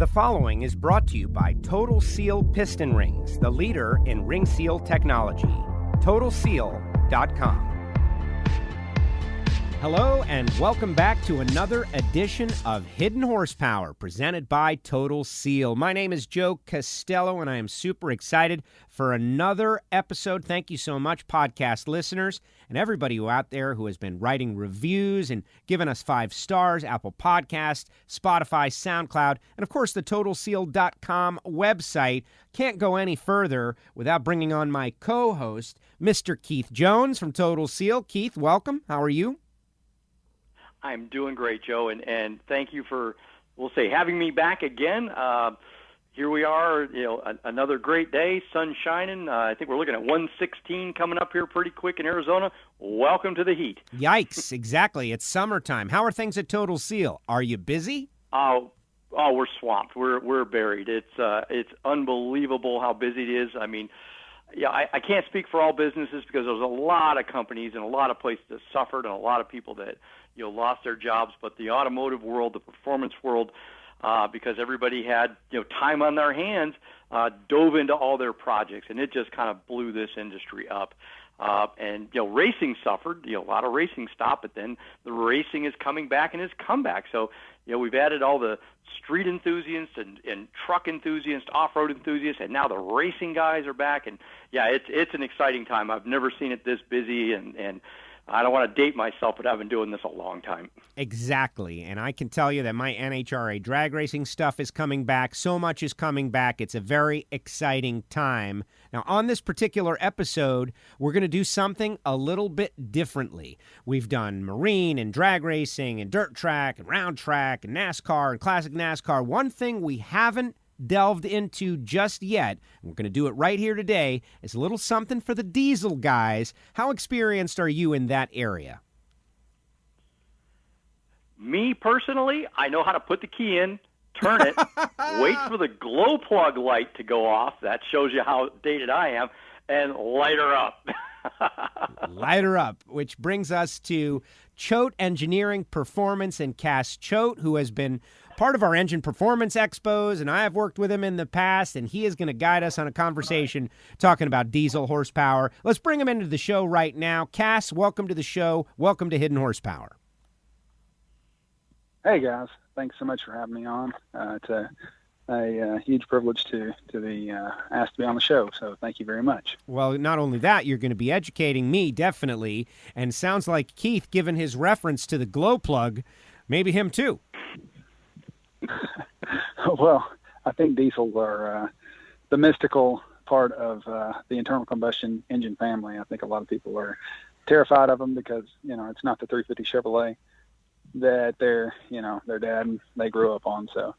The following is brought to you by Total Seal Piston Rings, the leader in ring seal technology. TotalSeal.com. Hello and welcome back to another edition of Hidden Horsepower presented by Total Seal. My name is Joe Castello and I am super excited for another episode. Thank you so much, podcast listeners, and everybody out there who has been writing reviews and giving us 5 stars, Apple Podcasts, Spotify, SoundCloud, and of course the TotalSeal.com website. Can't go any further without bringing on my co-host, Mr. Keith Jones from Total Seal. Keith, welcome. How are you? I'm doing great, Joe, and thank you for, we'll say, having me back again. Here we are, another great day, sun shining. I think we're looking at 116 coming up here pretty quick in Arizona. Welcome to the heat. Yikes, exactly. It's summertime. How are things at Total Seal? Are you busy? Oh, we're swamped. We're buried. It's unbelievable how busy it is. I mean, yeah, I can't speak for all businesses because there's a lot of companies and a lot of places that suffered and a lot of people that lost their jobs. But the automotive world, the performance world, because everybody had time on their hands, dove into all their projects, and it just kind of blew this industry up. And racing suffered. A lot of racing stopped, but then the racing is coming back and has come back. So we've added all the street enthusiasts and truck enthusiasts, off-road enthusiasts, and now the racing guys are back. And yeah, it's an exciting time. I've never seen it this busy, and I don't want to date myself, but I've been doing this a long time. Exactly, and I can tell you that my NHRA drag racing stuff is coming back. So much is coming back. It's a very exciting time. Now, on this particular episode, we're going to do something a little bit differently. We've done marine and drag racing and dirt track and round track and NASCAR and classic NASCAR. One thing we haven't delved into just yet, and we're going to do it right here today, is a little something for the diesel guys. How experienced are you in that area? Me personally, I know how to put the key in, turn it, wait for the glow plug light to go off. That shows you how dated I am, and light her up. Light her up, which brings us to Choate Engineering Performance and Cass Choate, who has been part of our engine performance expos, and I have worked with him in the past, and he is going to guide us on a conversation talking about diesel horsepower. Let's bring him into the show right now. Cass, welcome to the show. Welcome to Hidden Horsepower. Hey, guys. Thanks so much for having me on. It's a huge privilege to be asked to be on the show, so thank you very much. Well, not only that, you're going to be educating me, definitely, and sounds like Keith, given his reference to the glow plug, maybe him too. Well, I think diesels are the mystical part of the internal combustion engine family. I think a lot of people are terrified of them because, it's not the 350 Chevrolet that their dad, they grew up on. So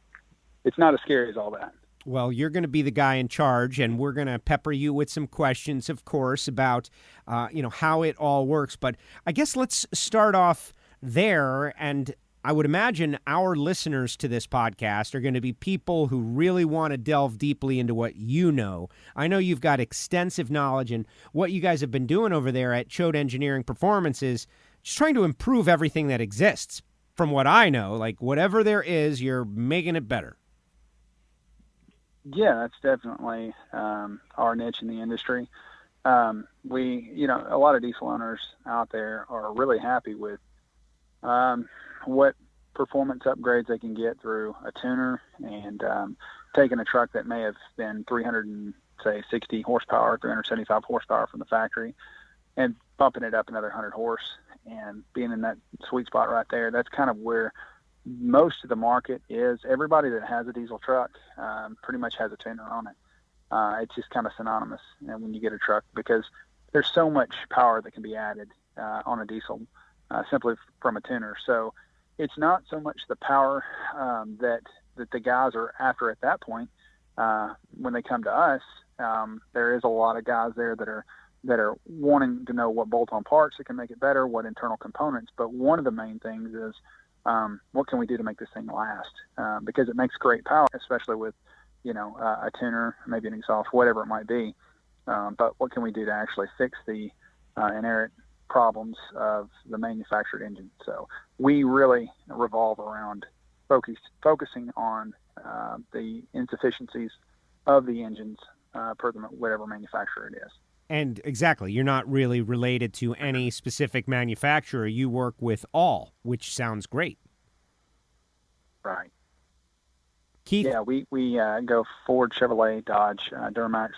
it's not as scary as all that. Well, you're going to be the guy in charge, and we're going to pepper you with some questions, of course, about, how it all works. But I guess let's start off there, and I would imagine our listeners to this podcast are going to be people who really want to delve deeply into what you know. I know you've got extensive knowledge, and what you guys have been doing over there at Choate Engineering Performance is just trying to improve everything that exists. From what I know, like whatever there is, you're making it better. Yeah, that's definitely our niche in the industry. We, a lot of diesel owners out there are really happy with what performance upgrades they can get through a tuner and taking a truck that may have been 360 horsepower, 375 horsepower from the factory, and bumping it up another 100 horse and being in that sweet spot right there. That's kind of where most of the market is. Everybody that has a diesel truck pretty much has a tuner on it. It's just kind of synonymous when you get a truck because there's so much power that can be added on a diesel simply from a tuner. So it's not so much the power that the guys are after at that point. When they come to us, there is a lot of guys there that are wanting to know what bolt-on parts that can make it better, what internal components. But one of the main things is what can we do to make this thing last? Because it makes great power, especially with a tuner, maybe an exhaust, whatever it might be. But what can we do to actually fix the inherent problems of the manufactured engine? So we really revolve around focusing on the insufficiencies of the engines per whatever manufacturer it is. And exactly, you're not really related to any specific manufacturer. You work with all, which sounds great. Right. Keith? Yeah, we go Ford, Chevrolet, Dodge, Duramax,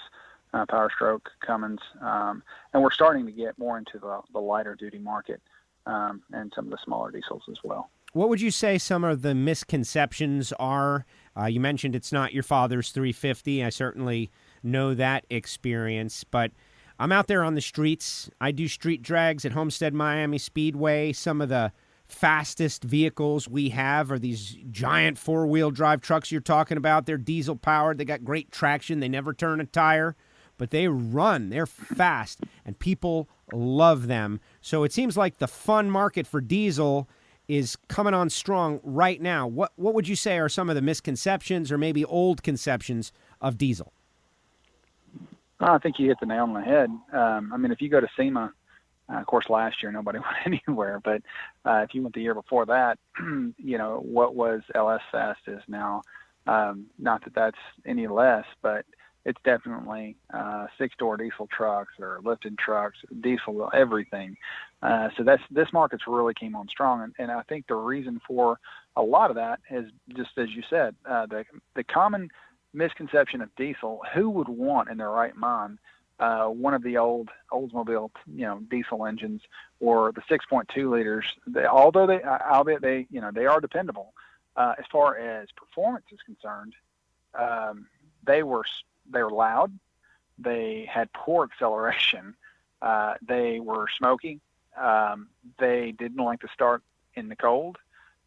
Power Stroke, Cummins, and we're starting to get more into the lighter duty market and some of the smaller diesels as well. What would you say some of the misconceptions are? You mentioned it's not your father's 350. I certainly know that experience, but I'm out there on the streets. I do street drags at Homestead Miami Speedway. Some of the fastest vehicles we have are these giant four-wheel drive trucks you're talking about. They're diesel powered. They got great traction. They never turn a tire, but they run. They're fast, and people love them. So it seems like the fun market for diesel is coming on strong right now. What would you say are some of the misconceptions or maybe old conceptions of diesel? I think you hit the nail on the head. I mean, if you go to SEMA, of course, last year nobody went anywhere, but if you went the year before that, what was LS Fest is now, not that that's any less, but it's definitely six-door diesel trucks or lifted trucks, diesel, everything. So this market's really came on strong, and I think the reason for a lot of that is just as you said, the common misconception of diesel. Who would want in their right mind one of the old Oldsmobile, diesel engines or the 6.2 liters? Albeit they are dependable. As far as performance is concerned, they were loud. They had poor acceleration. They were smoky. They didn't like to start in the cold.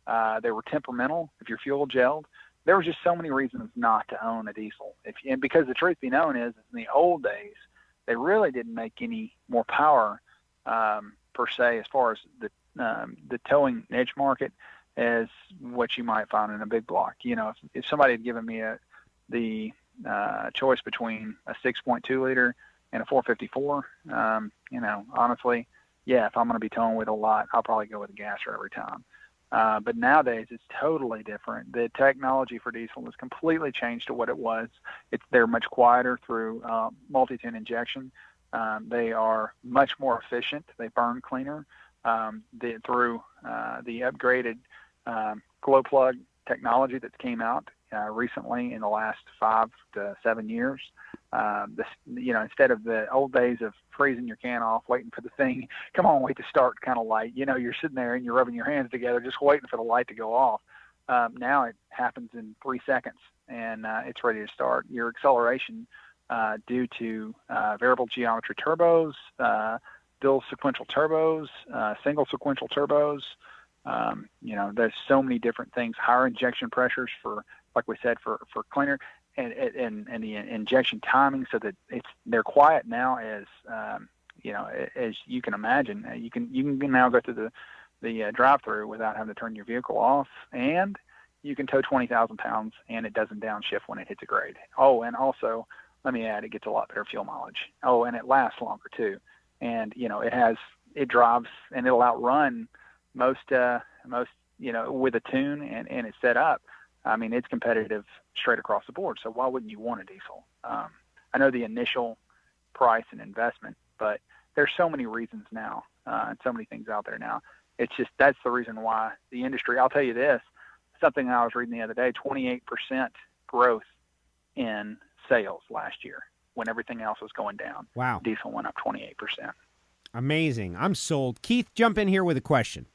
They were temperamental if your fuel gelled. There was just so many reasons not to own a diesel. And because the truth be known is in the old days, they really didn't make any more power per se as far as the towing niche market as what you might find in a big block. If somebody had given me the choice between a 6.2 liter and a 454, honestly, if I'm going to be towing with a lot, I'll probably go with a gasser every time. But nowadays it's totally different. The technology for diesel has completely changed to what it was. They're much quieter through multi-tin injection. They are much more efficient. They burn cleaner through the upgraded glow plug technology that came out recently in the last 5 to 7 years. Instead of the old days of freezing your can off, waiting for the thing, wait to start kind of light. You're sitting there and you're rubbing your hands together, just waiting for the light to go off. Now it happens in 3 seconds and it's ready to start. Your acceleration due to variable geometry turbos, dual sequential turbos, single sequential turbos. There's so many different things, higher injection pressures for, like we said, for cleaner and the injection timing so that they're quiet now as you can imagine. You can now go through the drive-through without having to turn your vehicle off, and you can tow 20,000 pounds and it doesn't downshift when it hits a grade. Oh, and also, let me add, it gets a lot better fuel mileage. Oh, and it lasts longer too. And, it drives and it'll outrun most with a tune and it's set up. I mean, it's competitive straight across the board. So why wouldn't you want a diesel? I know the initial price and investment, but there's so many reasons now and so many things out there now. It's just, that's the reason why the industry, I'll tell you this, something I was reading the other day, 28% growth in sales last year when everything else was going down. Wow. Diesel went up 28%. Amazing. I'm sold. Keith, jump in here with a question.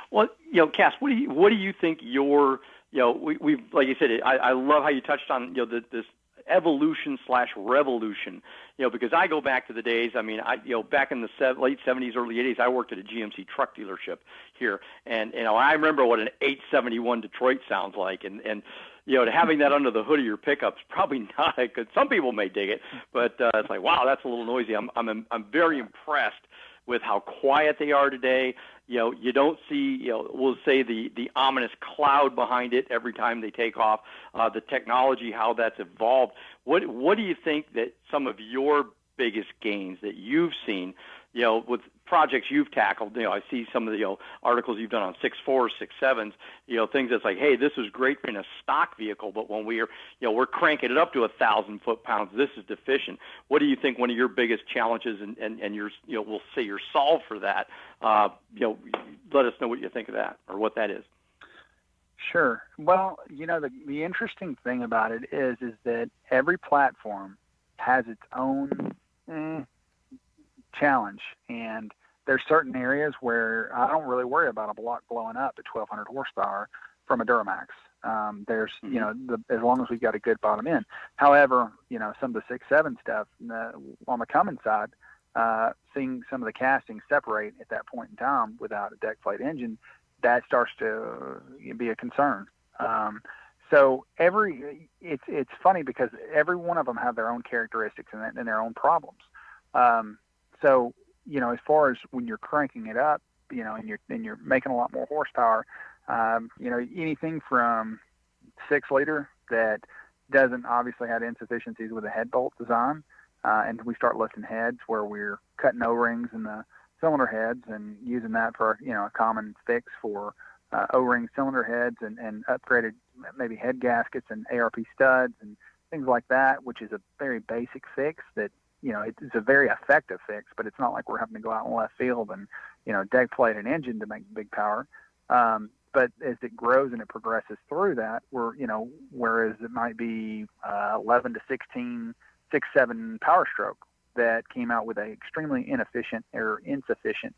Well, Cass, what do you think we've like you said, I love how you touched on, this evolution/revolution, because I go back to the days, back in the late 70s, early 80s, I worked at a GMC truck dealership here. And, I remember what an 871 Detroit sounds like. And having that under the hood of your pickup's probably not good. Some people may dig it, but it's like, wow, that's a little noisy. I'm very impressed with how quiet they are today. You don't see, we'll say the ominous cloud behind it every time they take off. The technology, how that's evolved. What do you think that some of your biggest gains that you've seen, with projects you've tackled, I see some of the articles you've done on 6.4s, 6.7s, things that's like, hey, this is great in a stock vehicle, but when we're cranking it up to 1,000 foot-pounds, this is deficient. What do you think one of your biggest challenges and your, we'll say your solve for that? Let us know what you think of that or what that is. Sure. Well, the interesting thing about it is that every platform has its own challenge, and there's certain areas where I don't really worry about a block blowing up at 1,200 horsepower from a Duramax. There's, as long as we've got a good bottom end. However, some of the 6.7 stuff on the Cummins side, seeing some of the castings separate at that point in time without a deck plate engine, that starts to be a concern. So it's funny because every one of them have their own characteristics and their own problems. So, as far as when you're cranking it up, and you're making a lot more horsepower, anything from 6 liter that doesn't obviously have insufficiencies with the head bolt design, and we start lifting heads where we're cutting O-rings in the cylinder heads and using that for, a common fix for O-ring cylinder heads and upgraded maybe head gaskets and ARP studs and things like that, which is a very basic fix that, it's a very effective fix, but it's not like we're having to go out in left field and, deck plate an engine to make big power. But as it grows and it progresses through that, whereas it might be 11 to 16, 6.7 power stroke that came out with an extremely inefficient or insufficient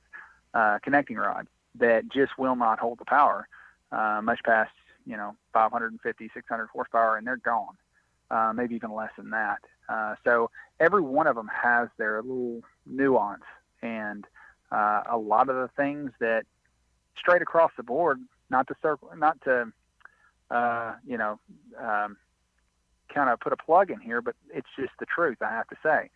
connecting rod that just will not hold the power much past 550, 600 horsepower, and they're gone, maybe even less than that. So every one of them has their little nuance, and a lot of the things that straight across the board, not to kind of put a plug in here, but it's just the truth, I have to say.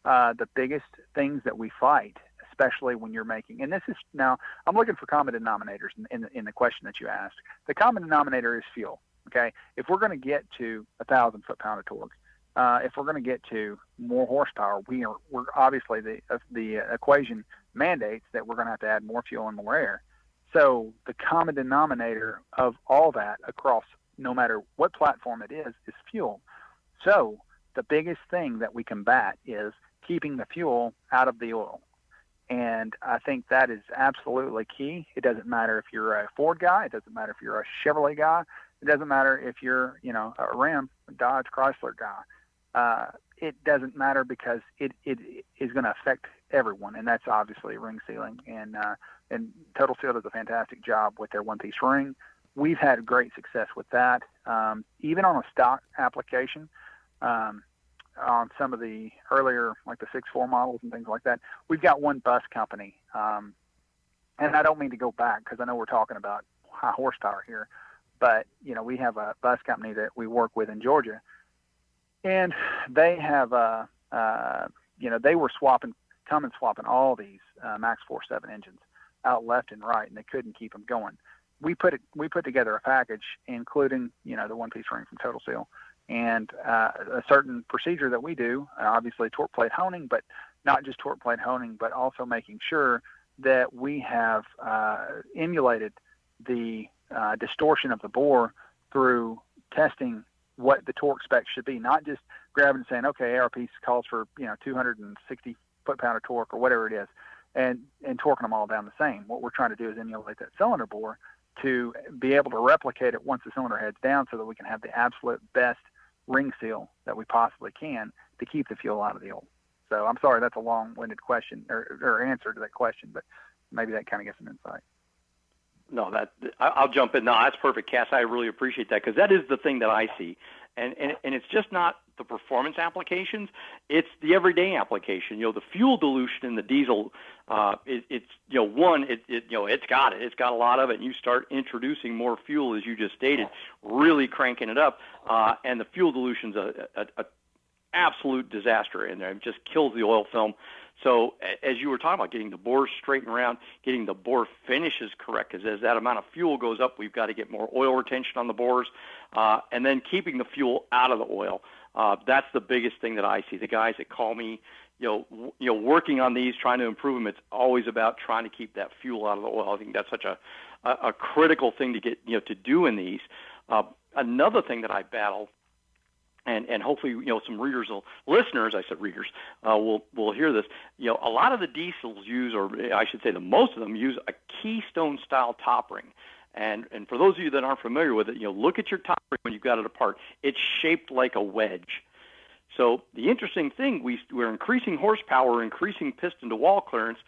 The biggest things that we fight, especially when you're making, and this is now, I'm looking for common denominators in the question that you asked. The common denominator is fuel. Okay, if we're going to get to 1,000 foot-pound of torque, if we're going to get to more horsepower, we're obviously the equation mandates that we're going to have to add more fuel and more air. So the common denominator of all that across, no matter what platform it is fuel. So the biggest thing that we combat is keeping the fuel out of the oil. And I think that is absolutely key. It doesn't matter if you're a Ford guy. It doesn't matter if you're a Chevrolet guy. It doesn't matter if you're, a Ram, Dodge, Chrysler guy. It doesn't matter because it is going to affect everyone, and that's obviously ring sealing. And Total Seal does a fantastic job with their one-piece ring. We've had great success with that. Even on a stock application, on some of the earlier, like the 6.4 models and things like that, we've got one bus company. And I don't mean to go back because I know we're talking about high horsepower here, but, we have a bus company that we work with in Georgia, and they have, they were swapping all these Max 4.7 engines out left and right, and they couldn't keep them going. We put together a package, including, the one-piece ring from Total Seal, and a certain procedure that we do, obviously torque plate honing, but not just torque plate honing, but also making sure that we have emulated the distortion of the bore through testing what the torque specs should be, not just grabbing and saying, okay, ARP calls for 260 foot-pound of torque or whatever it is, and torquing them all down the same. What we're trying to do is emulate that cylinder bore to be able to replicate it once the cylinder head's down so that we can have the absolute best ring seal that we possibly can to keep the fuel out of the oil. So I'm sorry, that's a long-winded question or answer to that question, but maybe that kind of gives some insight. No, I'll jump in. No, that's perfect, Cass. I really appreciate that because that is the thing that I see, and it's just not the performance applications; it's the everyday application. The fuel dilution in the diesel, it's got a lot of it. And you start introducing more fuel, as you just stated, really cranking it up, and the fuel dilution's a absolute disaster in there. It just kills the oil film. So as you were talking about getting the bores straightened around, getting the bore finishes correct, because as that amount of fuel goes up, we've got to get more oil retention on the bores, and then keeping the fuel out of the oil. That's the biggest thing that I see. The guys that call me, working on these, trying to improve them, it's always about trying to keep that fuel out of the oil. I think that's such a critical thing to get, to do in these. Another thing that I battle, and hopefully, some listeners, will hear this. A lot of the diesels use, or I should say the most of them use a Keystone style top ring. And for those of you that aren't familiar with it, look at your top ring when you've got it apart. It's shaped like a wedge. So the interesting thing, we're increasing horsepower, increasing piston to wall clearance,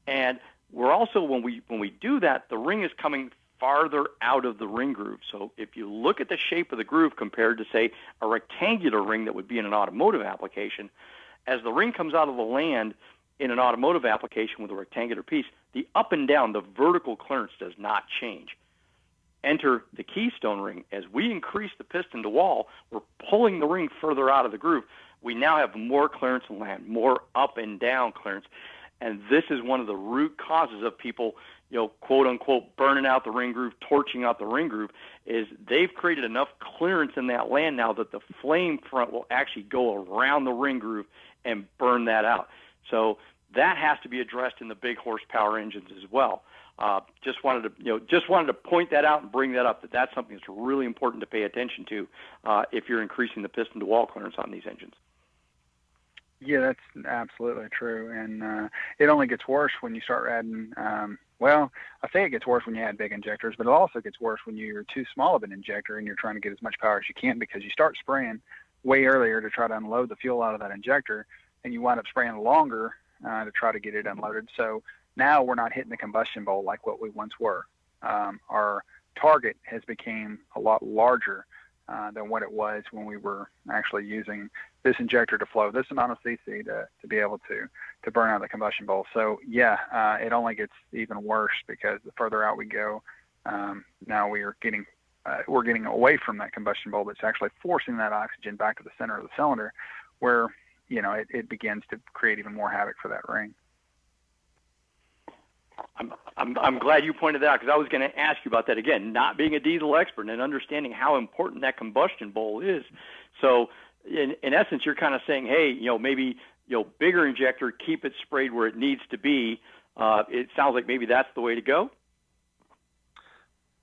and we're also, when we do that, the ring is coming farther out of the ring groove. So if you look at the shape of the groove compared to, say, a rectangular ring that would be in an automotive application, as the ring comes out of the land in an automotive application with a rectangular piece, the up and down, the vertical clearance does not change. Enter the Keystone ring. As we increase the piston to wall, we're pulling the ring further out of the groove. We now have more clearance in land, more up and down clearance. And this is one of the root causes of people, quote unquote, burning out the ring groove, torching out the ring groove, is they've created enough clearance in that land now that the flame front will actually go around the ring groove and burn that out. So that has to be addressed in the big horsepower engines as well. Just wanted to point that out and bring that up. That's something that's really important to pay attention to if you're increasing the piston to wall clearance on these engines. Yeah, that's absolutely true, and it only gets worse when you start adding. I say it gets worse when you add big injectors, but it also gets worse when you're too small of an injector and you're trying to get as much power as you can, because you start spraying way earlier to try to unload the fuel out of that injector, and you wind up spraying longer to try to get it unloaded. So now we're not hitting the combustion bowl like what we once were. Our target has become a lot larger than what it was when we were actually using this injector to flow this amount of CC to be able to burn out the combustion bowl. So it only gets even worse, because the further out we go, now we're getting away from that combustion bowl that's actually forcing that oxygen back to the center of the cylinder, where it begins to create even more havoc for that ring. I'm glad you pointed that out, because I was going to ask you about that again. Not being a diesel expert and understanding how important that combustion bowl is. So in essence, you're kind of saying, hey, maybe bigger injector, keep it sprayed where it needs to be. It sounds like maybe that's the way to go.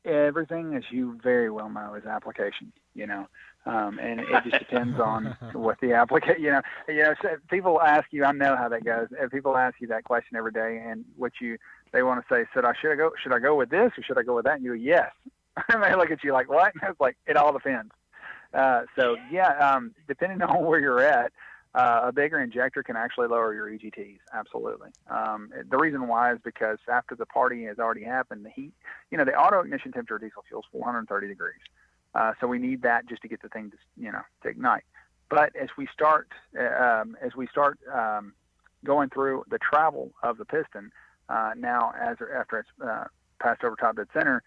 Everything, as you very well know, is application. And it just depends on what the application. So people ask you. I know how that goes. People ask you that question every day, and they want to say, should I go with this or should I go with that? And you go, yes. And they look at you like, what? And it's like, it all depends. Depending on where you're at, a bigger injector can actually lower your EGTs. Absolutely. The reason why is because after the party has already happened, the heat, the auto ignition temperature of diesel fuel is 430 degrees. So we need that just to get the thing to ignite. But as we start going through the travel of the piston, after it's passed over top dead center,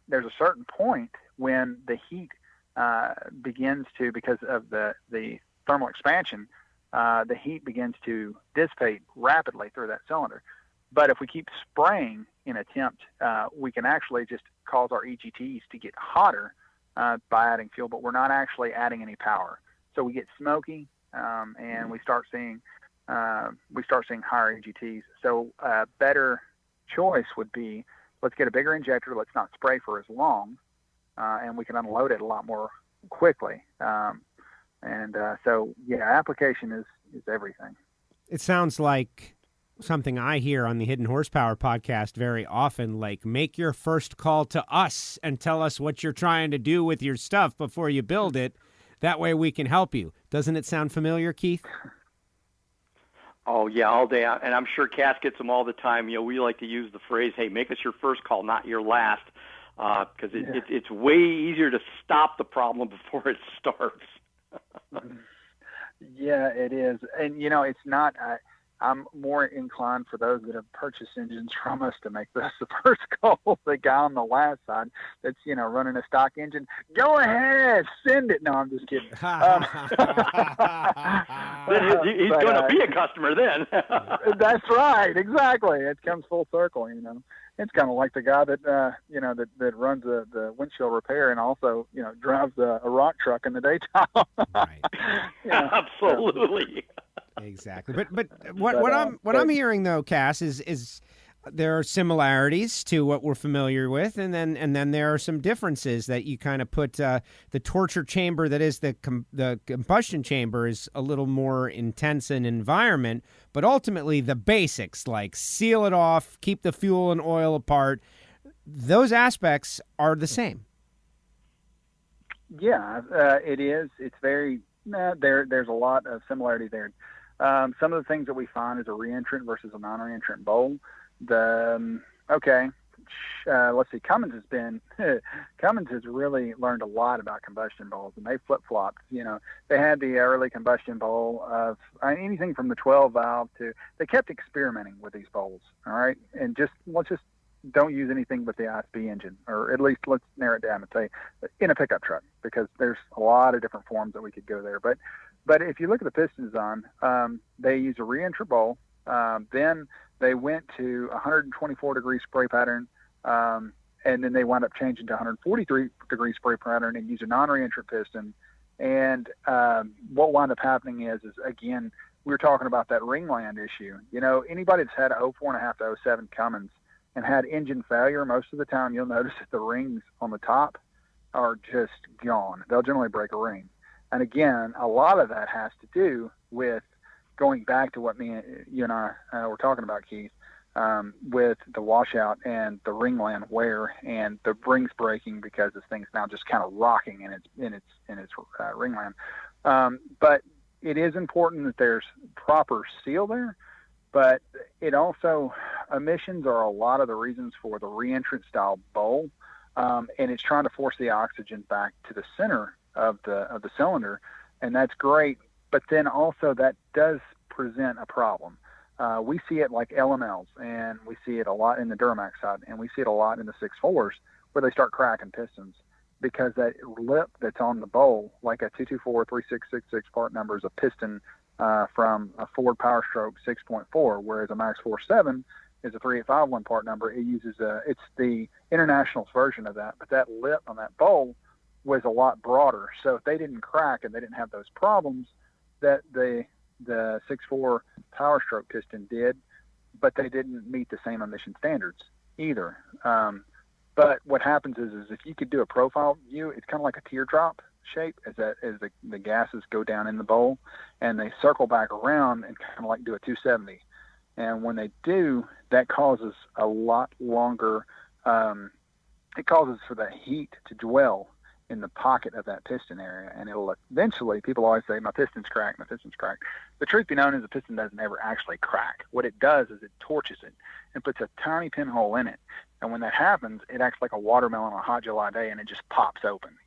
there's a certain point when the heat begins to, because of the thermal expansion, the heat begins to dissipate rapidly through that cylinder. But if we keep spraying in attempt, we can actually just cause our EGTs to get hotter by adding fuel, but we're not actually adding any power. So we get smoky, and we start seeing higher EGTs. So a better choice would be, let's get a bigger injector, let's not spray for as long, and we can unload it a lot more quickly. Application is everything. It sounds like something I hear on the Hidden Horsepower podcast very often, like, make your first call to us and tell us what you're trying to do with your stuff before you build it. That way we can help you. Doesn't it sound familiar, Keith? Oh, yeah, all day. And I'm sure Cass gets them all the time. We like to use the phrase, hey, make us your first call, not your last, because it's way easier to stop the problem before it starts. Yeah, it is. And, it's not I'm more inclined for those that have purchased engines from us to make this the first call. The guy on the last side that's, running a stock engine, go ahead, send it. No, I'm just kidding. He's going to be a customer then. That's right. Exactly. It comes full circle, It's kind of like the guy that, that runs the windshield repair and also, drives a rock truck in the daytime. Right. Absolutely. Exactly. But what I'm hearing though, Cass, is there are similarities to what we're familiar with, and then there are some differences that you kind of put. The torture chamber that is the combustion chamber is a little more intense in environment, but ultimately the basics like seal it off, keep the fuel and oil apart, those aspects are the same. Yeah, it is. It's very there's a lot of similarity there. Some of the things that we find is a reentrant versus a non-reentrant bowl. Let's see. Cummins has really learned a lot about combustion bowls, and they flip-flopped. They had the early combustion bowl of anything from the 12 valve to. They kept experimenting with these bowls. All right, and let's just don't use anything but the ISB engine, or at least let's narrow it down and say in a pickup truck, because there's a lot of different forms that we could go there. But if you look at the piston design, they use a reentrant bowl. Then they went to 124-degree spray pattern, and then they wound up changing to 143-degree spray pattern and use a non-reentrant piston. And what wound up happening is again, we were talking about that ringland issue. Anybody that's had 04.5 to 07 Cummins and had engine failure, most of the time you'll notice that the rings on the top are just gone. They'll generally break a ring. And again, a lot of that has to do with going back to what you and I were talking about, Keith, with the washout and the ringland wear and the rings breaking because this thing's now just kind of rocking in its ringland. But it is important that there's proper seal there. But it also, emissions are a lot of the reasons for the reentrant style bowl, and it's trying to force the oxygen back to the center of the cylinder, and that's great. But then also that does present a problem. We see it like LMLs, and we see it a lot in the Duramax side, and we see it a lot in the 6.4s where they start cracking pistons because that lip that's on the bowl, like a 224-3666 part number, is a piston from a Ford Power Stroke 6.4, whereas a Max 4.7 is a 3851 part number. It uses it's the International's version of that, but that lip on that bowl was a lot broader. So if they didn't crack and they didn't have those problems that the 6.4 Power Stroke piston did, but they didn't meet the same emission standards either. But what happens is if you could do a profile view, it's kind of like a teardrop shape as the gases go down in the bowl and they circle back around and kind of like do a 270. And when they do, that causes a lot longer, it causes for the heat to dwell in the pocket of that piston area, and it'll eventually, people always say, my piston's cracked. The truth be known is the piston doesn't ever actually crack. What it does is it torches it and puts a tiny pinhole in it. And when that happens, it acts like a watermelon on a hot July day, and it just pops open,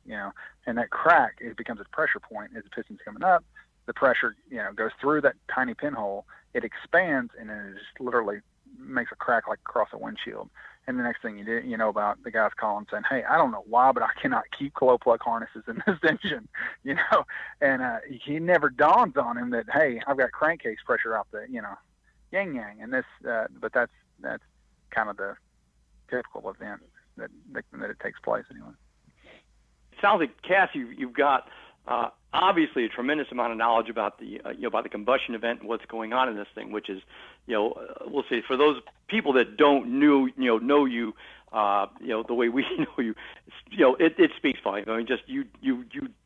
and that crack, it becomes a pressure point as the piston's coming up. The pressure, goes through that tiny pinhole, it expands, and then it just literally makes a crack like across a windshield. And the next thing you know about the guys calling saying, hey, I don't know why, but I cannot keep glow plug harnesses in this engine, and he never dawns on him that, hey, I've got crankcase pressure out the, yang. And this, but that's kind of the typical event that it takes place anyway. It sounds like, Cass, you've got obviously a tremendous amount of knowledge about the about the combustion event and what's going on in this thing, which is, we'll say for those people that don't know you, the way we know you, it speaks volumes. I mean, just you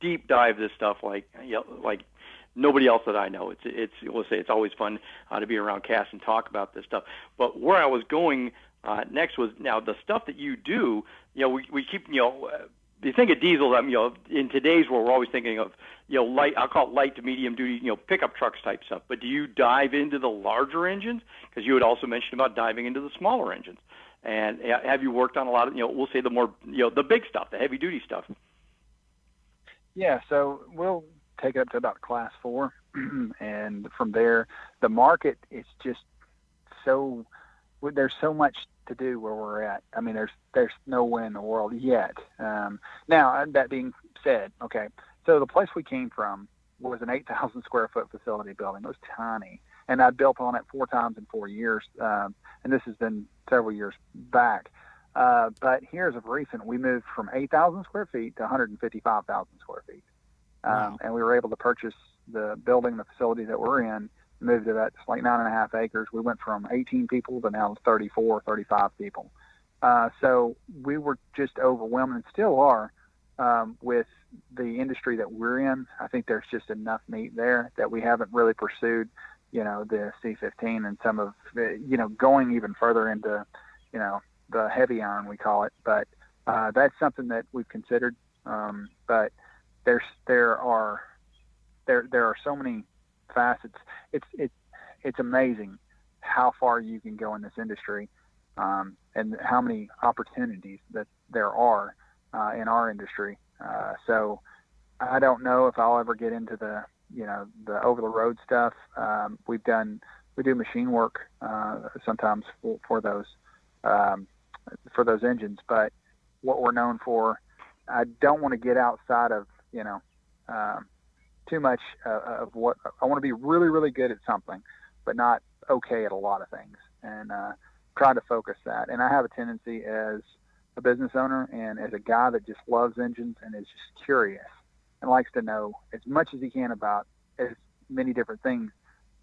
deep dive this stuff like nobody else that I know. We'll say it's always fun to be around Cass and talk about this stuff. But where I was going next was, now the stuff that you do, we keep, you think of diesel, in today's world, we're always thinking of, light, I'll call it light to medium duty, pickup trucks type stuff. But do you dive into the larger engines? Because you had also mentioned about diving into the smaller engines. And have you worked on a lot of, we'll say the more, the big stuff, the heavy duty stuff? Yeah, so we'll take it up to about class 4. And from there, the market is just there's so much to do where we're at. I mean, there's nowhere in the world yet. Now, that being said, okay, so the place we came from was an 8,000 square foot facility building. It was tiny. And I built on it 4 times in 4 years. And this has been several years back. But here's of recent, we moved from 8,000 square feet to 155,000 square feet. Wow. And we were able to purchase the building, the facility that we're in, moved to that, it's like 9.5 acres. We went from 18 people to now 34, 35 people. So we were just overwhelmed, and still are, with the industry that we're in. I think there's just enough meat there that we haven't really pursued, the C15 and some of, going even further into, the heavy iron, we call it. But that's something that we've considered. But there are so many facets. It's amazing how far you can go in this industry, and how many opportunities that there are in our industry. So I don't know if I'll ever get into the over the road stuff. We do machine work sometimes for those engines, but what we're known for, I don't want to get outside of too much of what I want to be really, really good at something, but not okay at a lot of things, and try to focus that. And I have a tendency as a business owner and as a guy that just loves engines and is just curious and likes to know as much as he can about as many different things.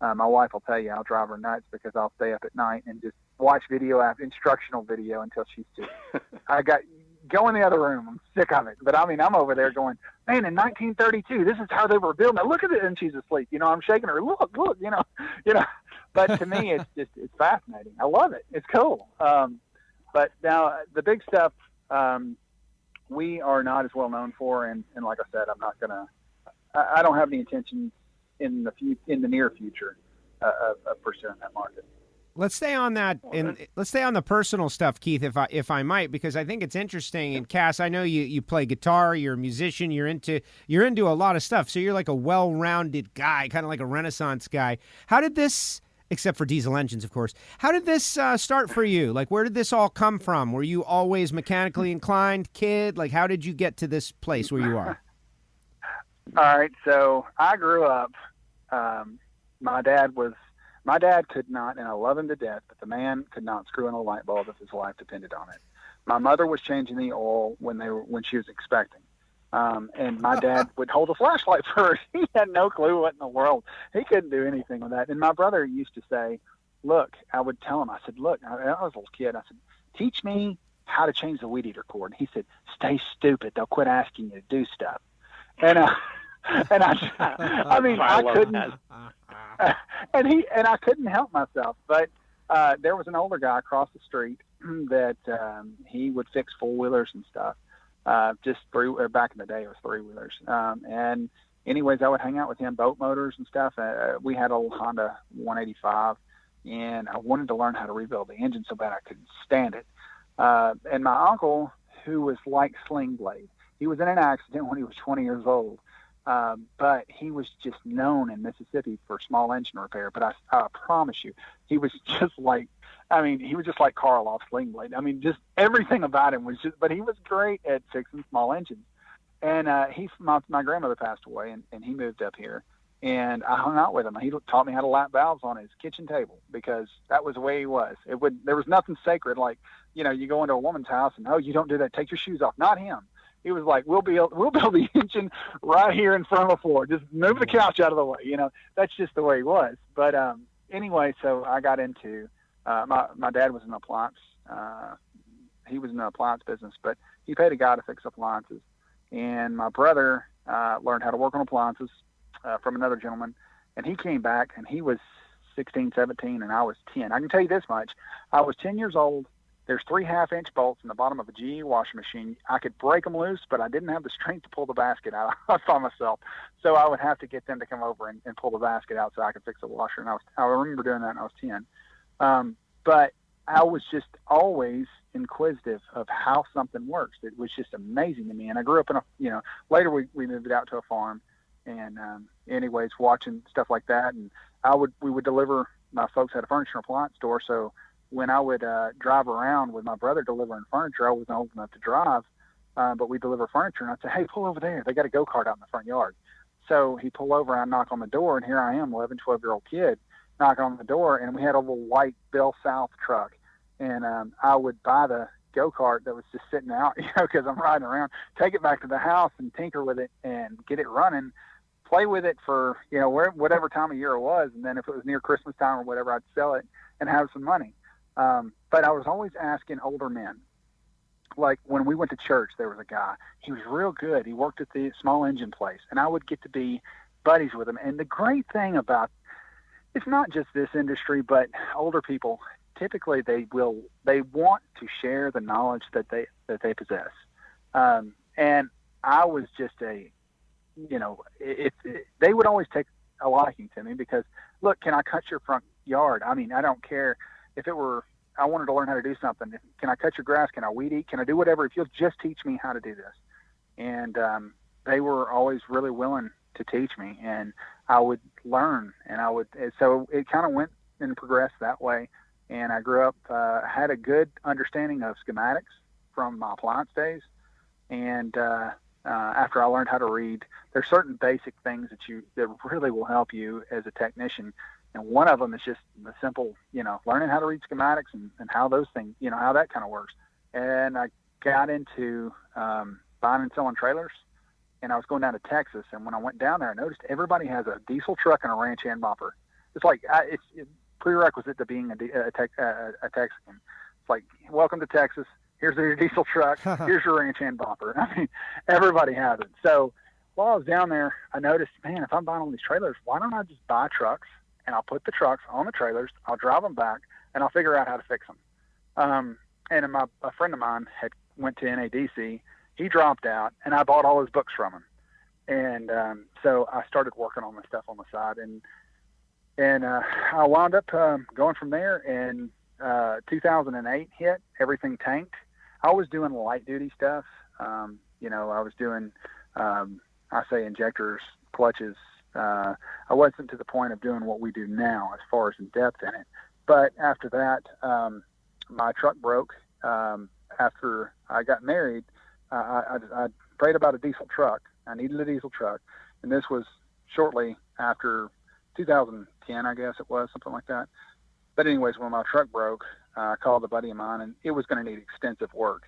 My wife will tell you I'll drive her nuts because I'll stay up at night and just watch instructional video until she's just, go in the other room. I'm sick of it. But I mean, I'm over there going, man, in 1932, this is how they were building it. Look at it. And she's asleep. I'm shaking her. Look, but to me, it's fascinating. I love it. It's cool. But now the big stuff, we are not as well known for. And like I said, I don't have any intention in the near future of pursuing that market. Let's stay on that, and let's stay on the personal stuff, Keith, if I might, because I think it's interesting. And Cass, I know you play guitar, you're a musician, you're into a lot of stuff, so you're like a well-rounded guy, kind of like a Renaissance guy. How did this, except for diesel engines, of course, how did this start for you? Like, where did this all come from? Were you always mechanically inclined kid? Like, how did you get to this place where you are? All right, so I grew up. My dad could not, and I love him to death, but the man could not screw in a light bulb if his life depended on it. My mother was changing the oil when she was expecting. And my dad would hold a flashlight for her. He had no clue what in the world. He couldn't do anything with that. And my brother used to say, look, I would tell him, I said, look, I was a little kid. I said, teach me how to change the weed eater cord. And he said, stay stupid. They'll quit asking you to do stuff. And I mean, I couldn't, and I couldn't help myself. But there was an older guy across the street that he would fix 4-wheelers and stuff. Back in the day, it was 3-wheelers. And anyways, I would hang out with him, boat motors and stuff. We had a little Honda 185, and I wanted to learn how to rebuild the engine so bad I couldn't stand it. And my uncle, who was like Sling Blade, he was in an accident when he was 20 years old. But he was just known in Mississippi for small engine repair. But I promise you, he was just like Carl off Sling Blade. I mean, just everything about him was but he was great at fixing small engines. And my grandmother passed away, and he moved up here, and I hung out with him. He taught me how to lap valves on his kitchen table because that was the way he was. There was nothing sacred like, you go into a woman's house and, oh, you don't do that. Take your shoes off. Not him. He was like, we'll build the engine right here in front of the floor. Just move the couch out of the way. That's just the way he was. But anyway, so I got into my dad was in appliance. He was in the appliance business, but he paid a guy to fix appliances. And my brother learned how to work on appliances from another gentleman. And he came back, and he was 16, 17, and I was 10. I can tell you this much. I was 10 years old. There's 3 half-inch bolts in the bottom of a GE washing machine. I could break them loose, but I didn't have the strength to pull the basket out by myself. So I would have to get them to come over and pull the basket out so I could fix the washer. And I remember doing that when I was 10. But I was just always inquisitive of how something works. It was just amazing to me. And I grew up in later we moved it out to a farm. And anyways, watching stuff like that, and we would deliver. My folks had a furniture and appliance store, so when I would drive around with my brother delivering furniture, I wasn't old enough to drive, but we deliver furniture, and I'd say, hey, pull over there. They got a go-kart out in the front yard. So he'd pull over, and I'd knock on the door, and here I am, 11, 12-year-old kid, knocking on the door, and we had a little white Bell South truck. And I would buy the go-kart that was just sitting out, because I'm riding around, take it back to the house and tinker with it and get it running, play with it for, whatever time of year it was. And then if it was near Christmas time or whatever, I'd sell it and have some money. But I was always asking older men. Like when we went to church, there was a guy. He was real good. He worked at the small engine place, and I would get to be buddies with him. And the great thing about it's not just this industry, but older people, typically they want to share the knowledge that they possess. And I was just they would always take a liking to me because, look, can I cut your front yard? I mean, I don't care if it were. I wanted to learn how to do something. Can I cut your grass? Can I weed eat? Can I do whatever? If you'll just teach me how to do this. And they were always really willing to teach me, and I would learn. So it kind of went and progressed that way. And I grew up, had a good understanding of schematics from my appliance days. And after I learned how to read, there's certain basic things that really will help you as a technician. And one of them is just the simple, learning how to read schematics and how those things, how that kind of works. And I got into buying and selling trailers, and I was going down to Texas. And when I went down there, I noticed everybody has a diesel truck and a ranch hand bumper. It's like it's prerequisite to being a Texan. It's like, welcome to Texas. Here's your diesel truck. Here's your ranch hand bumper. I mean, everybody has it. So while I was down there, I noticed, man, if I'm buying all these trailers, why don't I just buy trucks? And I'll put the trucks on the trailers, I'll drive them back, and I'll figure out how to fix them. And a friend of mine went to NADC. He dropped out, and I bought all his books from him. And so I started working on my stuff on the side. And I wound up going from there, and 2008 hit. Everything tanked. I was doing light-duty stuff. I was doing, injectors, clutches. I wasn't to the point of doing what we do now as far as in depth in it. But after that, my truck broke. After I got married, I prayed about a diesel truck. I needed a diesel truck. And this was shortly after 2010, I guess it was, something like that. But anyways, when my truck broke, I called a buddy of mine, and it was going to need extensive work.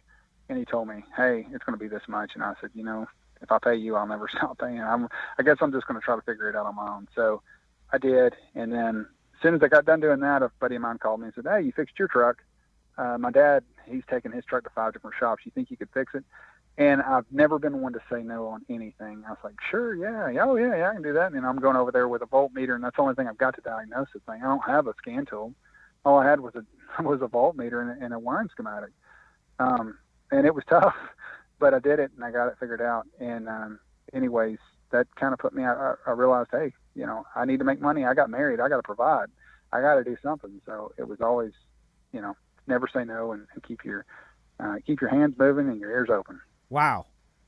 And he told me, hey, it's going to be this much. And I said, if I pay you, I'll never stop paying. I guess I'm just going to try to figure it out on my own. So I did. And then as soon as I got done doing that, a buddy of mine called me and said, hey, you fixed your truck. My dad, he's taken his truck to 5 different shops. You think you could fix it? And I've never been one to say no on anything. I was like, sure, yeah, I can do that. And I'm going over there with a voltmeter, and that's the only thing I've got to diagnose the thing. I don't have a scan tool. All I had was a voltmeter and a wiring schematic. And it was tough. But I did it, and I got it figured out. And anyways, that kind of put me, I realized, hey, I need to make money. I got married. I got to provide. I got to do something. So it was always, never say no, and keep your hands moving and your ears open. Wow.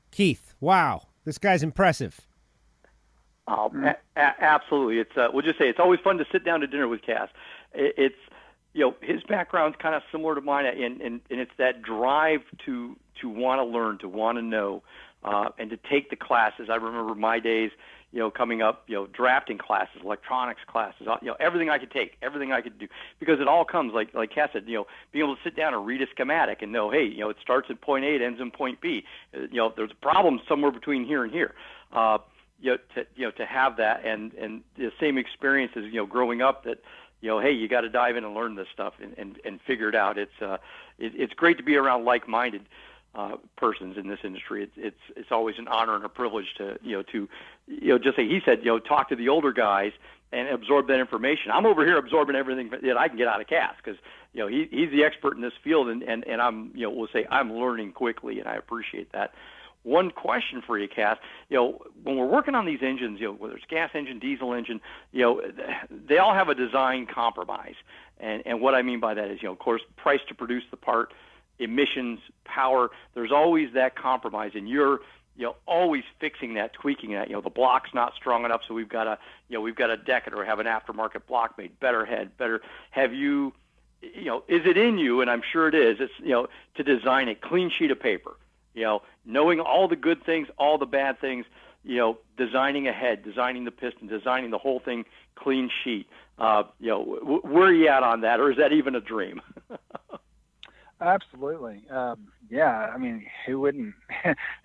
Keith, wow. This guy's impressive. Oh, absolutely. It's we'll just say it's always fun to sit down to dinner with Cass. It's his background's kind of similar to mine, and it's that drive to want to learn, to want to know, and to take the classes. I remember my days, coming up, drafting classes, electronics classes, everything I could take, everything I could do, because it all comes, like Cass said, being able to sit down and read a schematic and know, hey, it starts at point A, it ends in point B. There's a problem somewhere between here and here. To have that and the same experience as, growing up that, hey, you got to dive in and learn this stuff and figure it out. It's great to be around like-minded persons in this industry. It's always an honor and a privilege to just say, he said, talk to the older guys and absorb that information. I'm over here absorbing everything that I can get out of Cass because he's the expert in this field, and I'm we'll say I'm learning quickly, and I appreciate that. One question for you, Cass. When we're working on these engines, whether it's gas engine, diesel engine, they all have a design compromise. And what I mean by that is, of course, price to produce the part, emissions, power. There's always that compromise. And you're always fixing that, tweaking that. The block's not strong enough, so we've got to deck it or have an aftermarket block made. Better head, better. Have you, is it in you? And I'm sure it is. It's, to design a clean sheet of paper. Knowing all the good things, all the bad things. Designing a head, designing the piston, designing the whole thing clean sheet. Where are you at on that, or is that even a dream? Absolutely. Yeah. I mean, who wouldn't?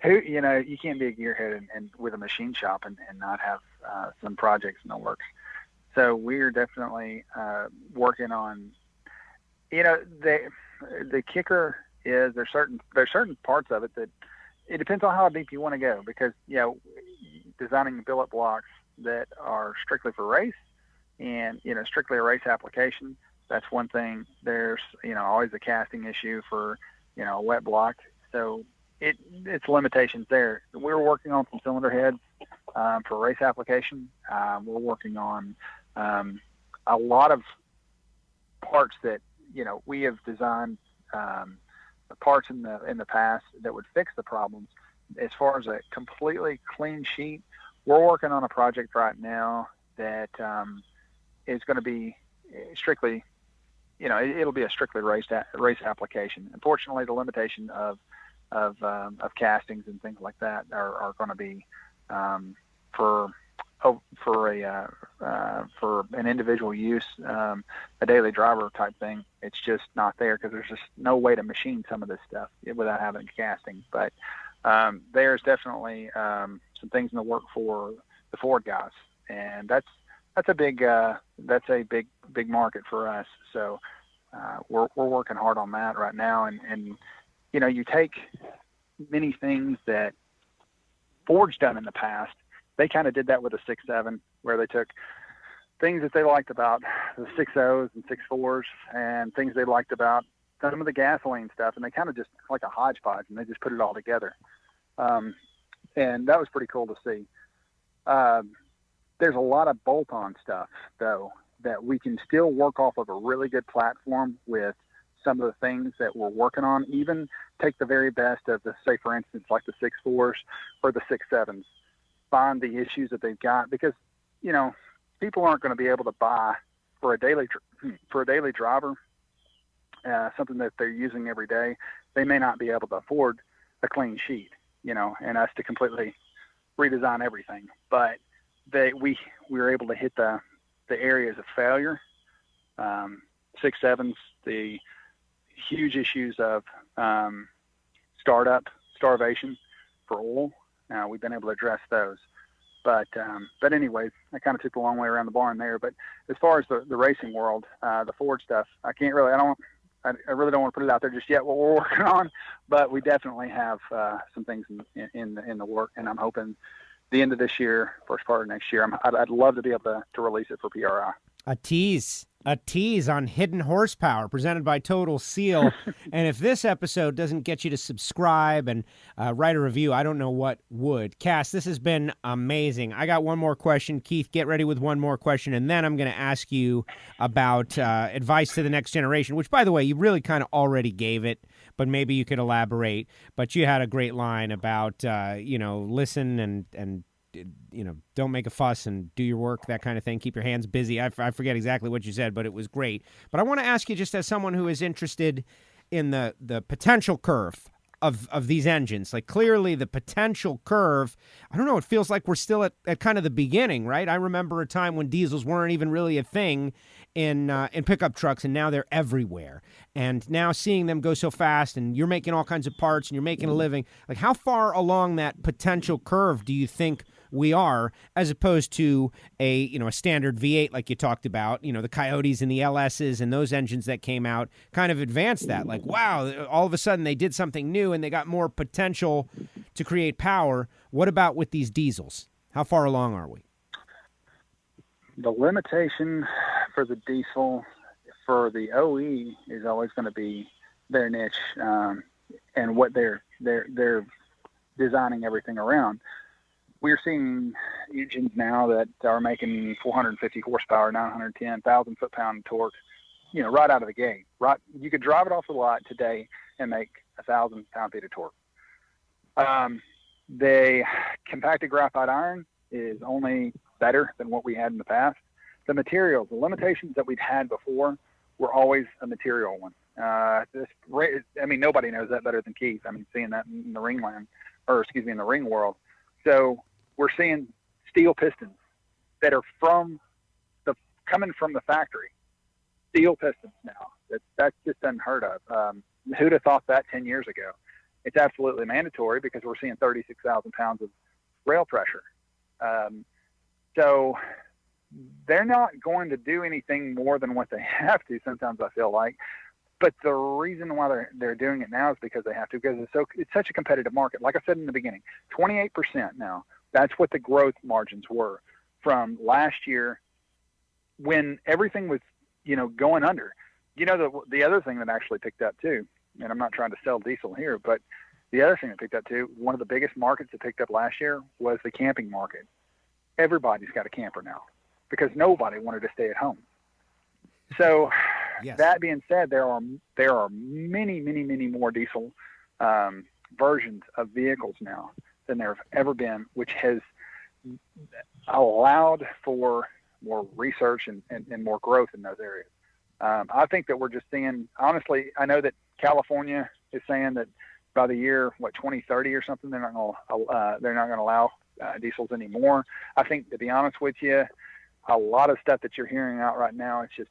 You can't be a gearhead and with a machine shop and not have some projects in the works. So we're definitely working on. The kicker is there's certain parts of it that it depends on how deep you want to go, because designing billet blocks that are strictly for race and strictly a race application. That's one thing. There's, always a casting issue for, a wet block. So it's limitations there. We're working on some cylinder heads for race application. We're working on a lot of parts that, we have designed parts in the past that would fix the problems. As far as a completely clean sheet, we're working on a project right now that is going to be strictly, it'll be a strictly race application. Unfortunately, the limitation of castings and things like that are going to be for an individual use, a daily driver type thing. It's just not there because there's just no way to machine some of this stuff without having casting. But there's definitely some things in the work for the Ford guys, and that's a big market for us. So we're working hard on that right now. And you take many things that Ford's done in the past. They kind of did that with the 6.7, where they took things that they liked about the 6.0s and 6.4s and things they liked about some of the gasoline stuff, and they kind of just like a hodgepodge, and they just put it all together. And that was pretty cool to see. There's a lot of bolt-on stuff, though, that we can still work off of a really good platform with some of the things that we're working on. Even take the very best of the, say, for instance, like the 6.4s or the 6.7s. Find the issues that they've got, because people aren't going to be able to buy for a daily driver something that they're using every day. They may not be able to afford a clean sheet, and us to completely redesign everything. But we were able to hit the areas of failure. 6.7s, the huge issues of starvation for oil. We've been able to address those. But anyways, I kind of took the long way around the barn there. But as far as the racing world, the Ford stuff, I really don't want to put it out there just yet what we're working on. But we definitely have some things in the work, and I'm hoping the end of this year, first part of next year, I'd love to be able to release it for PRI. A tease on Hidden Horsepower presented by Total Seal. And if this episode doesn't get you to subscribe and write a review, I don't know what would. Cass, this has been amazing. I got one more question. Keith, get ready with one more question, and then I'm going to ask you about advice to the next generation, which, by the way, you really kind of already gave it, but maybe you could elaborate. But you had a great line about, listen and don't make a fuss and do your work, that kind of thing. Keep your hands busy. I forget exactly what you said, but it was great. But I want to ask you, just as someone who is interested in the potential curve of these engines, like clearly the potential curve, I don't know, it feels like we're still at kind of the beginning, right? I remember a time when diesels weren't even really a thing in pickup trucks, and now they're everywhere. And now seeing them go so fast, and you're making all kinds of parts and you're making a living, like how far along that potential curve do you think we are, as opposed to a standard V8 like you talked about, the Chaotes and the LSs and those engines that came out kind of advanced that. Like, wow, all of a sudden they did something new and they got more potential to create power. What about with these diesels? How far along are we? The limitation for the diesel, for the OE, is always going to be their niche and what they're designing everything around. We're seeing engines now that are making 450 horsepower, 910, 1,000 foot-pound torque, right out of the gate. Right, you could drive it off the lot today and make 1,000 pound-feet of torque. The compacted graphite iron is only better than what we had in the past. The materials, the limitations that we'd had before were always a material one. Nobody knows that better than Keith. Seeing that in the in the ring world. So we're seeing steel pistons that are coming from the factory. Steel pistons now. That's just unheard of. Who'd have thought that 10 years ago? It's absolutely mandatory because we're seeing 36,000 pounds of rail pressure. So they're not going to do anything more than what they have to. Sometimes I feel like, but the reason why they're doing it now is because they have to, because it's such a competitive market. Like I said in the beginning, 28% now. That's what the growth margins were from last year when everything was, going under. The other thing that actually picked up too, and I'm not trying to sell diesel here, but the other thing that picked up too, one of the biggest markets that picked up last year was the camping market. Everybody's got a camper now because nobody wanted to stay at home. So yes. That being said, there are many, many, many more diesel versions of vehicles now than there have ever been, which has allowed for more research and more growth in those areas. I think that we're just seeing, honestly, I know that California is saying that by the year, 2030 or something, they're not going to allow diesels anymore. I think, to be honest with you, a lot of stuff that you're hearing out right now, it's just,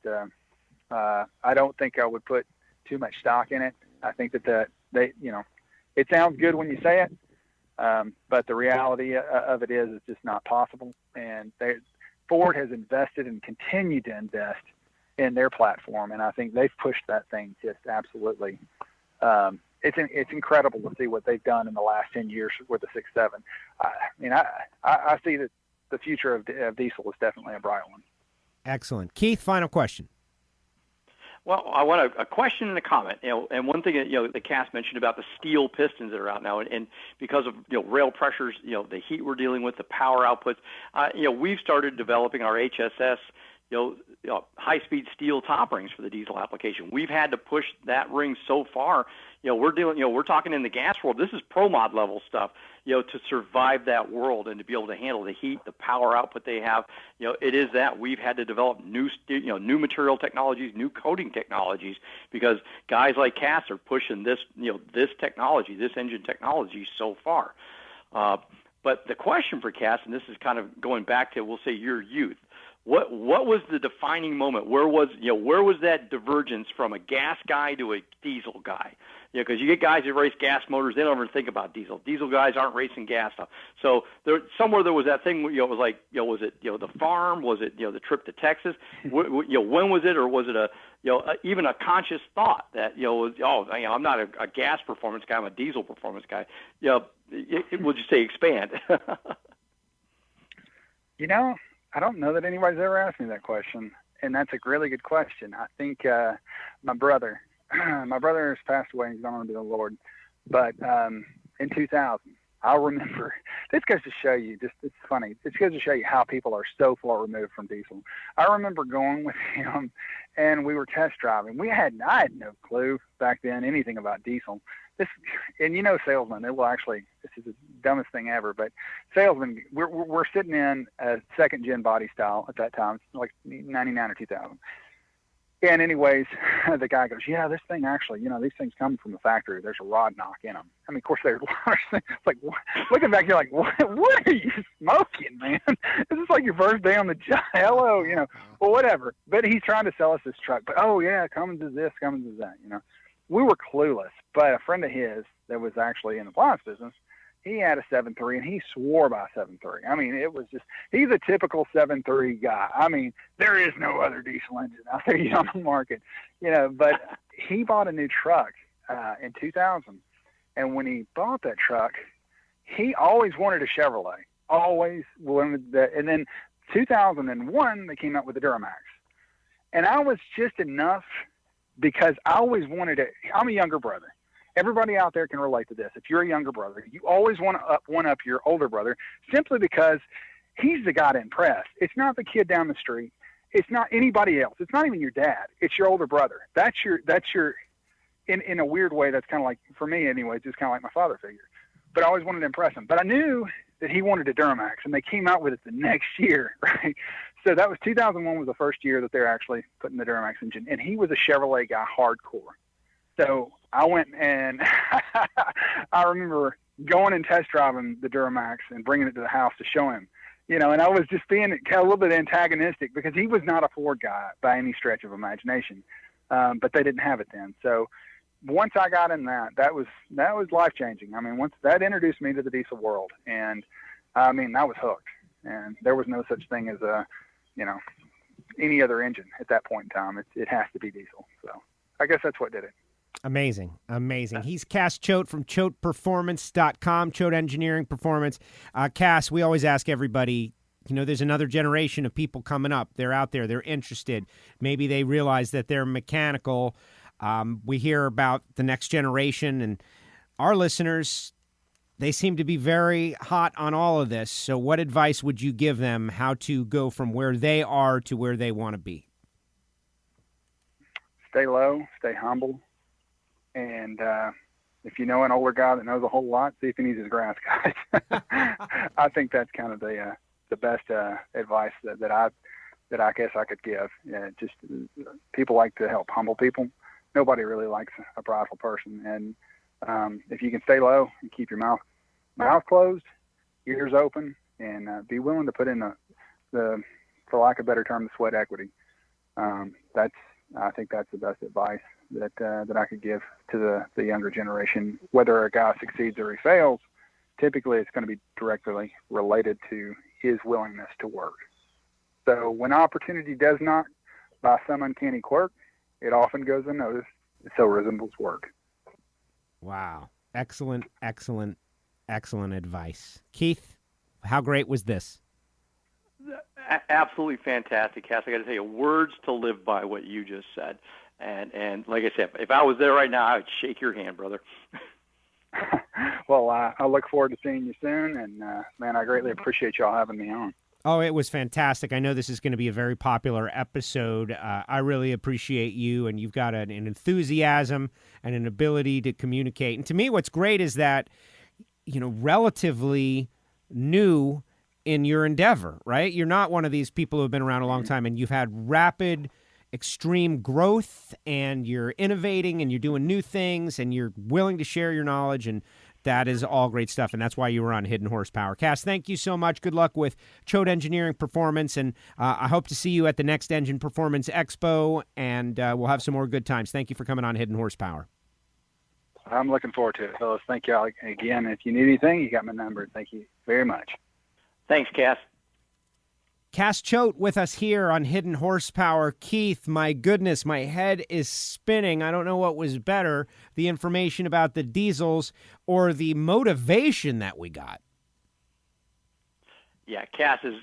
I don't think I would put too much stock in it. I think that it sounds good when you say it, but the reality of it is it's just not possible. And Ford has invested and continued to invest in their platform, and I think they've pushed that thing just absolutely. It's incredible to see what they've done in the last 10 years with the 6.7. I see that the future of diesel is definitely a bright one. Excellent. Keith, final question. Well, I want a question and a comment. And one thing that Cass mentioned about the steel pistons that are out now, and because of rail pressures, the heat we're dealing with, the power outputs, we've started developing our HSS, high-speed steel top rings for the diesel application. We've had to push that ring so far. We're talking in the gas world. This is pro mod level stuff. To survive that world and to be able to handle the heat, the power output they have. It is that we've had to develop new material technologies, new coating technologies, because guys like Cass are pushing this technology, this engine technology so far. But the question for Cass, and this is kind of going back to, we'll say, your youth. What was the defining moment? Where was that divergence from a gas guy to a diesel guy? Because you get guys that race gas motors, they don't ever think about diesel. Diesel guys aren't racing gas stuff. So somewhere there was that thing. It was like, was it the farm? Was it the trip to Texas? When was it, or was it even a conscious thought that I'm not a gas performance guy, I'm a diesel performance guy. We'll just say expand. I don't know that anybody's ever asked me that question, and that's a really good question. I think my brother has passed away, and he's gone on to the Lord, but in 2000, I'll remember, this goes to show you, it's funny, it goes to show you how people are so far removed from diesel. I remember going with him, and we were test driving. I had no clue back then anything about diesel. Salesmen, they will actually, this is the dumbest thing ever, but salesmen, we're sitting in a second gen body style at that time, like 99 or 2000. And anyways, the guy goes, yeah, this thing actually, these things come from the factory. There's a rod knock in them. Of course, they're large. It's like, looking back, you're like, what are you smoking, man? This is like your first day on the job. Hello, well, whatever. But he's trying to sell us this truck. But, oh, yeah, Cummins is this, Cummins is that, We were clueless. But a friend of his that was actually in the appliance business, he had a 7.3, and he swore by 7.3. It was just, he's a typical 7.3 guy. There is no other diesel engine out there on the market, but he bought a new truck in 2000. And when he bought that truck, he always wanted a Chevrolet, always wanted that. And then 2001, they came out with the Duramax. And I was just enough because I always wanted it. I'm a younger brother. Everybody out there can relate to this. If you're a younger brother, you always want to one-up your older brother simply because he's the guy to impress. It's not the kid down the street. It's not anybody else. It's not even your dad. It's your older brother. That's your in a weird way, that's kind of like, for me anyways, it's kind of like my father figure. but I always wanted to impress him. But I knew that he wanted a Duramax, and they came out with it the next year, right? So that was 2001 was the first year that they're actually putting the Duramax engine, and he was a Chevrolet guy hardcore. So I went and I remember going and test driving the Duramax and bringing it to the house to show him, and I was just being kind of a little bit antagonistic because he was not a Ford guy by any stretch of imagination. But they didn't have it then. So once I got in that was life-changing. I mean, once that introduced me to the diesel world, and I was hooked, and there was no such thing as any other engine at that point in time. It has to be diesel. So I guess that's what did it. Amazing. He's Cass Choate from ChoatePerformance.com, Choate Engineering Performance. Cass, we always ask everybody, there's another generation of people coming up. They're out there. They're interested. Maybe they realize that they're mechanical. We hear about the next generation, and our listeners, they seem to be very hot on all of this. So what advice would you give them how to go from where they are to where they want to be? Stay low, stay humble. And if you know an older guy that knows a whole lot, see if he needs his grass guys. I think that's kind of the best advice that I guess I could give. Just people like to help humble people. Nobody really likes a prideful person. And if you can stay low and keep your mouth closed, ears open, and be willing to put in the for lack of a better term, the sweat equity. I think that's the best advice that I could give to the younger generation. Whether a guy succeeds or he fails, typically it's going to be directly related to his willingness to work. So when opportunity does not, by some uncanny quirk, it often goes unnoticed. So resembles work. Wow. Excellent advice. Keith, how great was this? Absolutely fantastic, Cass. I got to tell you, words to live by what you just said. And like I said, if I was there right now, I would shake your hand, brother. Well, I look forward to seeing you soon. And, man, I greatly appreciate y'all having me on. Oh, it was fantastic. I know this is going to be a very popular episode. I really appreciate you, and you've got an enthusiasm and an ability to communicate. And to me, what's great is that, relatively new in your endeavor, right? You're not one of these people who have been around a long time, and you've had rapid, extreme growth, and you're innovating, and you're doing new things, and you're willing to share your knowledge, and that is all great stuff, and that's why you were on Hidden Horsepower. Cass, thank you so much. Good luck with Choate Engineering Performance, and I hope to see you at the next Engine Performance Expo, and we'll have some more good times. Thank you for coming on Hidden Horsepower. I'm looking forward to it, fellas. Thank y'all again. If you need anything, you got my number. Thank you very much. Thanks, Cass. Cass Choate with us here on Hidden Horsepower. Keith, my goodness, my head is spinning. I don't know what was better, the information about the diesels or the motivation that we got. Yeah, Cass is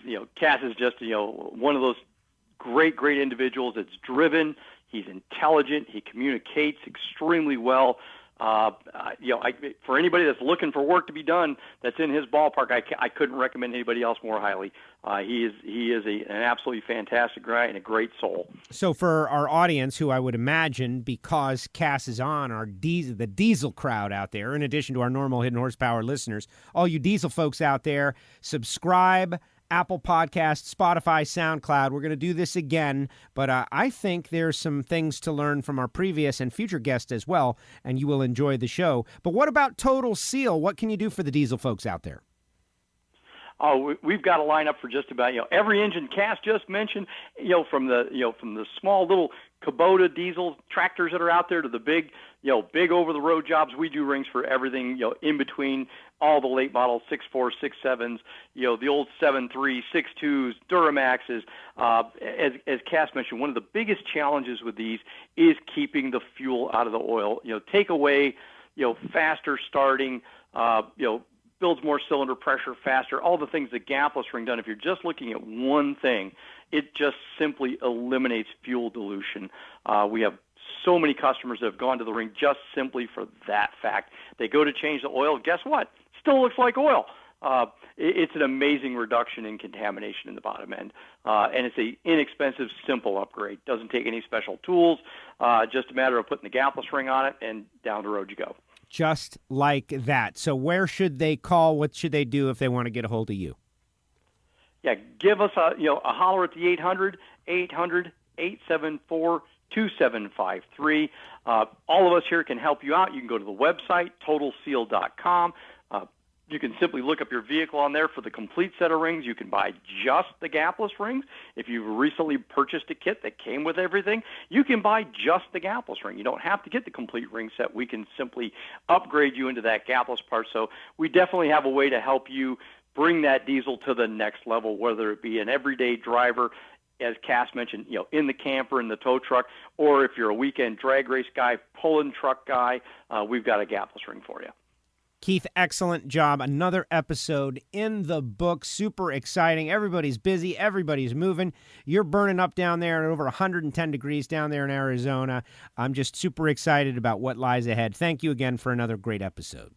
just, one of those great individuals that's driven. He's intelligent. He communicates extremely well. For anybody that's looking for work to be done that's in his ballpark, I couldn't recommend anybody else more highly. He is an absolutely fantastic guy and a great soul. So for our audience, who I would imagine, because Cass is on, the diesel crowd out there, in addition to our normal Hidden Horsepower listeners, all you diesel folks out there, subscribe, Apple Podcasts, Spotify, SoundCloud. We're going to do this again, but I think there's some things to learn from our previous and future guests as well, and you will enjoy the show. But what about Total Seal? What can you do for the diesel folks out there? Oh, we've got a lineup for just about every engine Cass just mentioned. From the small little Kubota diesel tractors that are out there to the big over the road jobs. We do rings for everything. In between all the late model 6.4, 6.7s. The old 7.3, 6.2s, Duramaxes. As Cass mentioned, one of the biggest challenges with these is keeping the fuel out of the oil. Take away faster starting. Builds more cylinder pressure faster, all the things the gapless ring done. If you're just looking at one thing, it just simply eliminates fuel dilution. We have so many customers that have gone to the ring just simply for that fact. They go to change the oil. Guess what? Still looks like oil. It's an amazing reduction in contamination in the bottom end. And it's an inexpensive, simple upgrade. Doesn't take any special tools. Just a matter of putting the gapless ring on it, and down the road you go. just like that. So where should they call? What should they do if they want to get a hold of you? Yeah, give us a holler at the 800-874-2753. All of us here can help you out. You can go to the website, totalseal.com. You can simply look up your vehicle on there for the complete set of rings. You can buy just the gapless rings. If you've recently purchased a kit that came with everything, you can buy just the gapless ring. You don't have to get the complete ring set. We can simply upgrade you into that gapless part. So we definitely have a way to help you bring that diesel to the next level, whether it be an everyday driver, as Cass mentioned, in the camper, in the tow truck, or if you're a weekend drag race guy, pulling truck guy, we've got a gapless ring for you. Keith, excellent job. Another episode in the book. Super exciting. Everybody's busy. Everybody's moving. You're burning up down there at over 110 degrees down there in Arizona. I'm just super excited about what lies ahead. Thank you again for another great episode.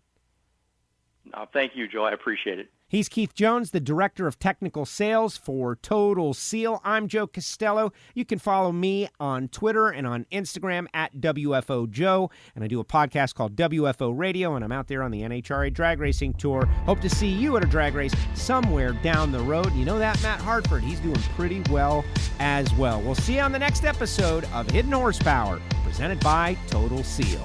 Thank you, Joe. I appreciate it. He's Keith Jones, the Director of Technical Sales for Total Seal. I'm Joe Castello. You can follow me on Twitter and on Instagram at WFO Joe. And I do a podcast called WFO Radio, and I'm out there on the NHRA Drag Racing Tour. Hope to see you at a drag race somewhere down the road. You know that Matt Hartford, he's doing pretty well as well. We'll see you on the next episode of Hidden Horsepower, presented by Total Seal.